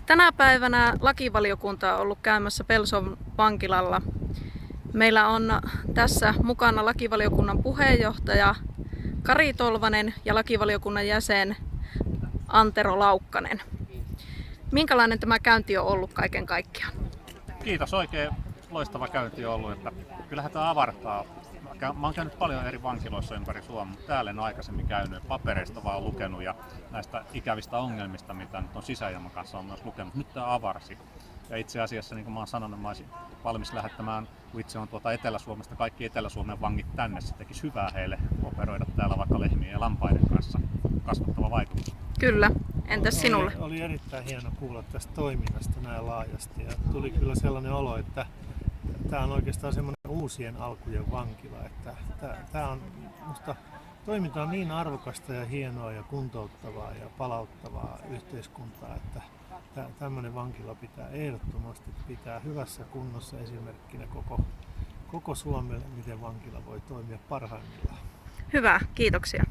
Tänä päivänä lakivaliokunta on ollut käymässä Pelson vankilalla. Meillä on tässä mukana lakivaliokunnan puheenjohtaja Kari Tolvanen ja lakivaliokunnan jäsen Antero Laukkanen. Minkälainen tämä käynti on ollut kaiken kaikkiaan? Kiitos, oikein loistava käynti on ollut. Että kyllähän tämä avartaa. Mä oon käynyt paljon eri vankiloissa ympäri Suomea, mutta täällä en ole aikaisemmin käynyt. Papereista vaan lukenut ja näistä ikävistä ongelmista, mitä nyt on sisäilman kanssa, on myös lukenut. Nyt tämä avarsi. Ja itse asiassa, niin kuin mä oon sanonut, mä olisin valmis lähettämään, kun itse on Etelä-Suomesta, kaikki Etelä-Suomen vangit tänne. Se tekisi hyvää heille operoida täällä vaikka lehmien ja lampaiden kanssa. Kasvattava vaikutus. Kyllä. Entäs sinulle? Oli erittäin hieno kuulla tästä toiminnasta näin laajasti ja tuli kyllä sellainen olo, että tämä on oikeastaan semmoinen uusien alkujen vankila. Että tämä on, musta toiminta on niin arvokasta ja hienoa ja kuntouttavaa ja palauttavaa yhteiskuntaa, että tämmöinen vankila pitää ehdottomasti pitää hyvässä kunnossa esimerkkinä koko Suomelle, miten vankila voi toimia parhaimmillaan. Hyvä, kiitoksia.